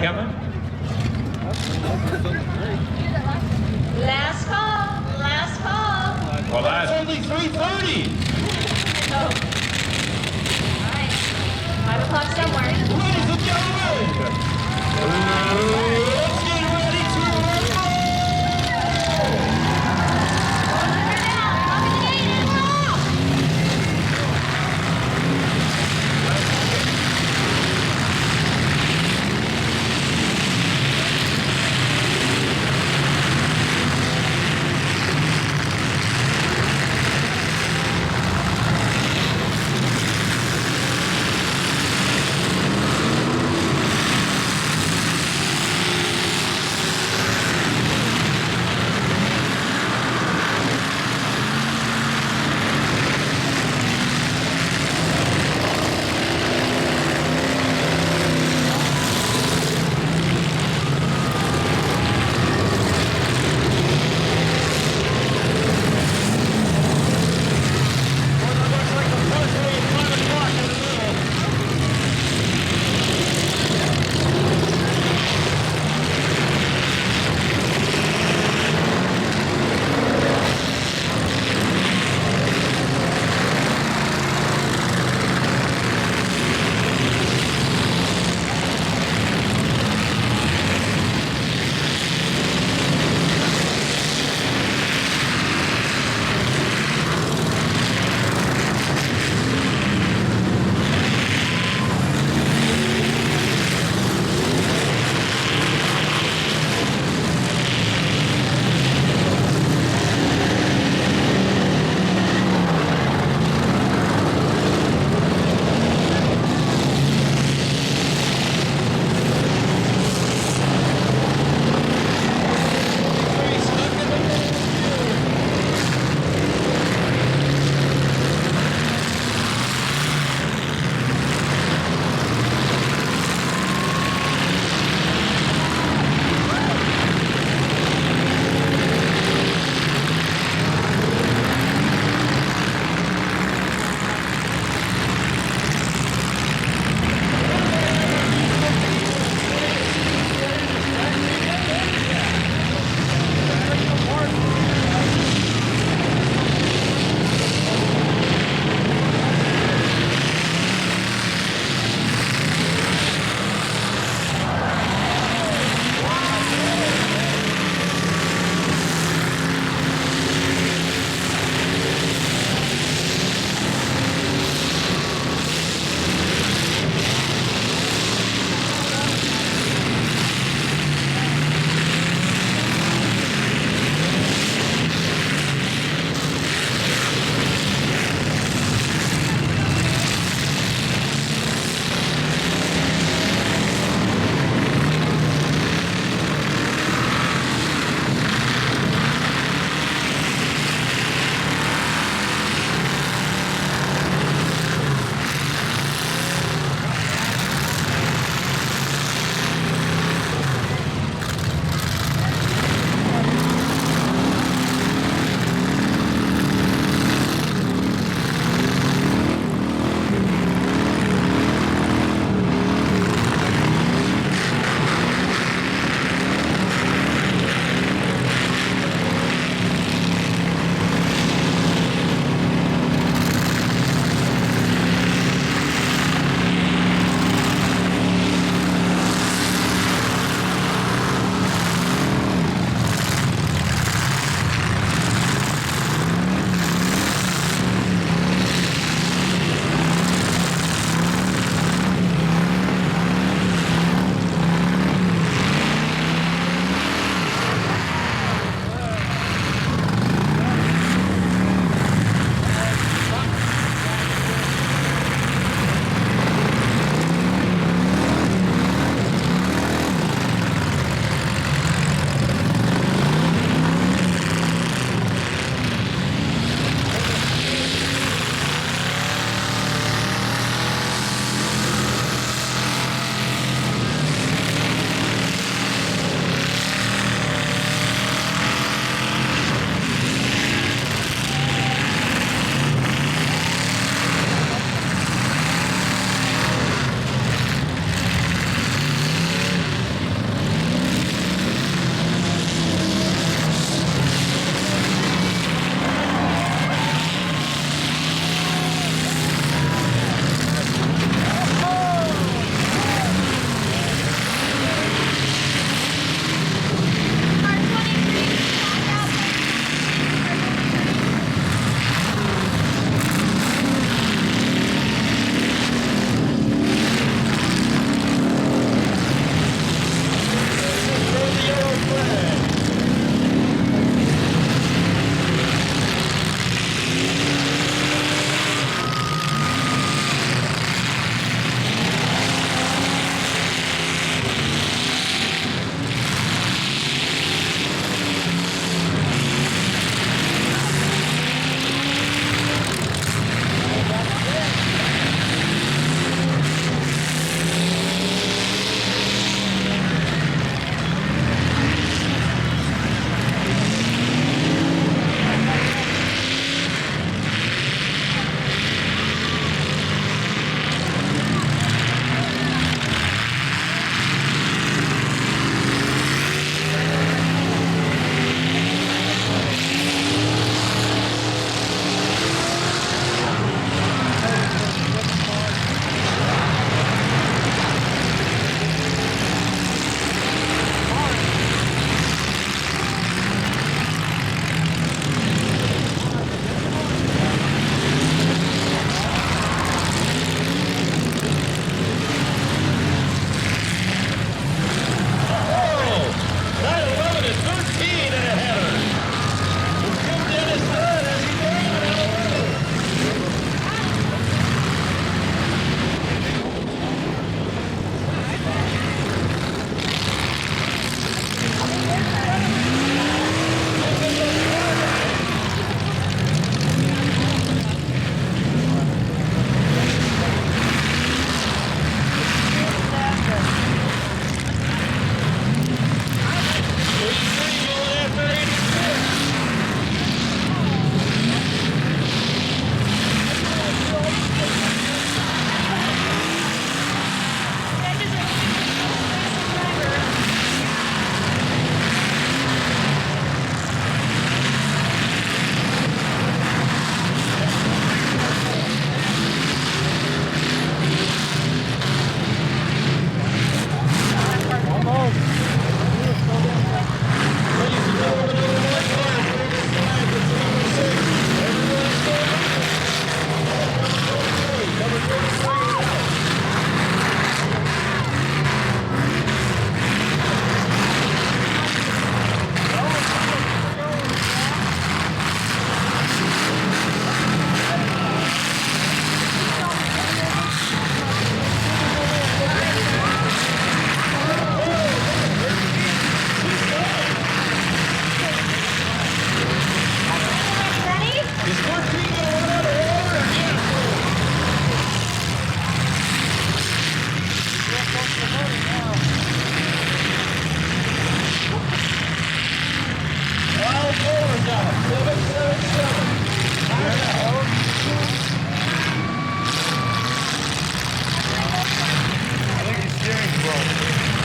coming? Last call. Last call. Well, that's only 3:30. Oh. All right. 5 o'clock somewhere. Ladies and gentlemen, let's get ready to rumble! Let her down. Lock the gate and we're off.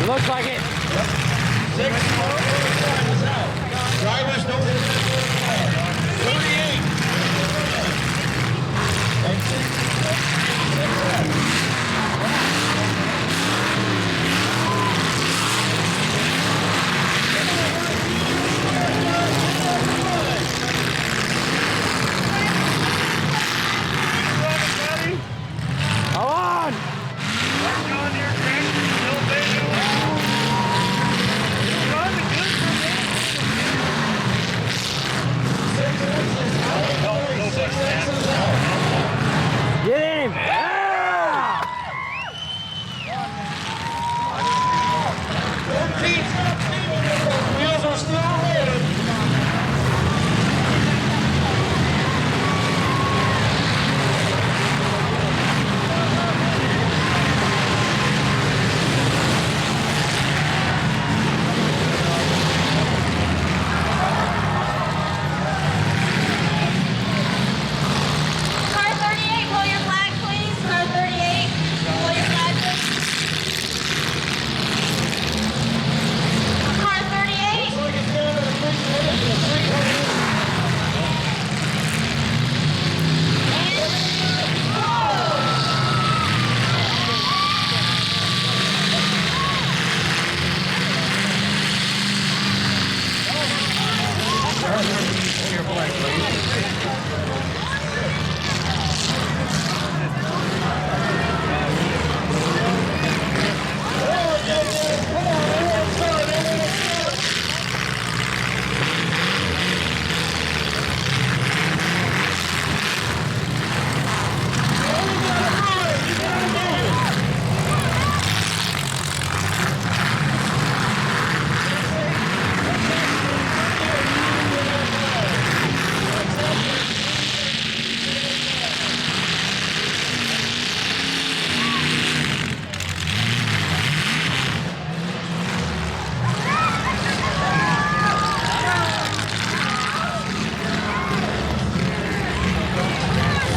Looks like it. 6. Drivers don't 38. Come on. Get him. Yeah. Wheels are still rolling. Car 38, pull your flag, please. Car 38, pull your flag, please. Car 38.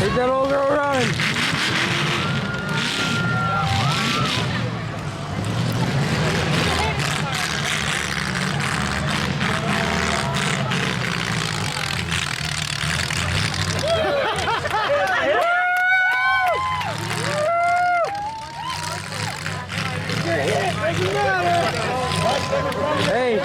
Take that old girl running. Hey.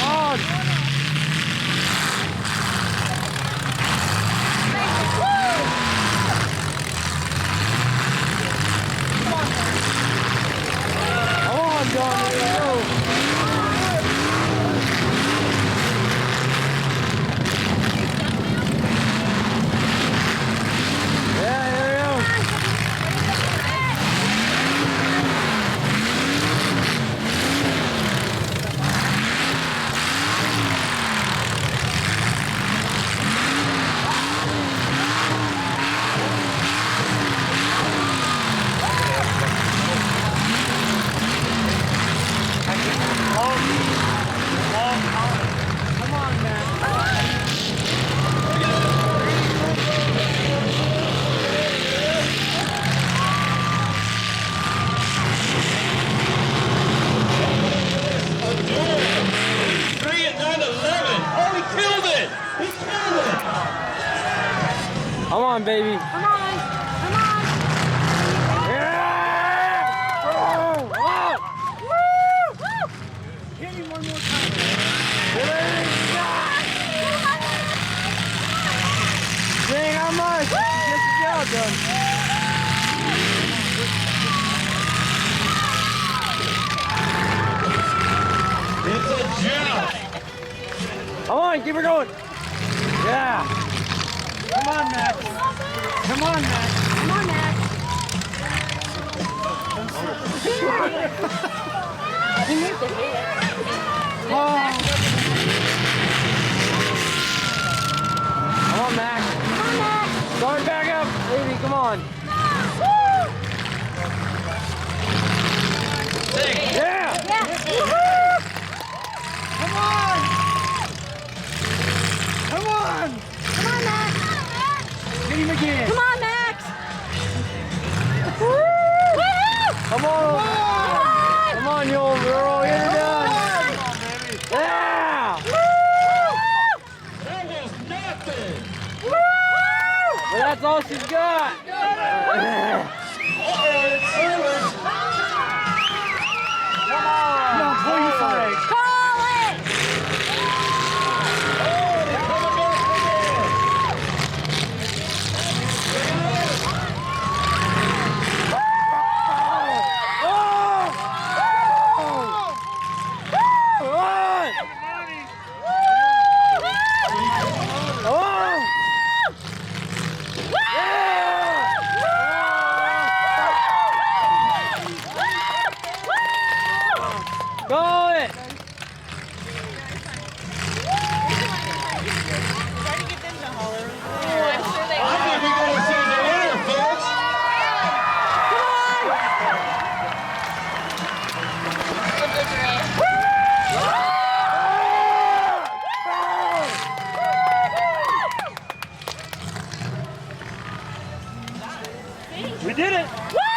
On. Come on, John. Here we go. Yeah, here we go. Come on, man. Three at 9:11. Oh, he killed it! He killed it! Come on, baby. Come on. Come on. Yeah! Oh, come on. Woo! Hit him one more time. Get ready. Dang, how much? Get the job done. It's a job. Come on, keep her going. Yeah. Come on, Max. Come on, Max. Come on, Max. He moved the head. Oh. Come on, Max. Come on, Max. Start back up, baby. Come on. Woo! Six. Yeah. Yeah. Woo-hoo! Come on. on! Come on, Max. Get him again! Come on, Max. Woo-hoo! Come on! Come on, you old girl! Get her done! Yeah! That was nothing. Well, that's all she's got! Come on, pull your flag! Call it. Go it! I think we're going to see the winner, folks. We did it! Woo!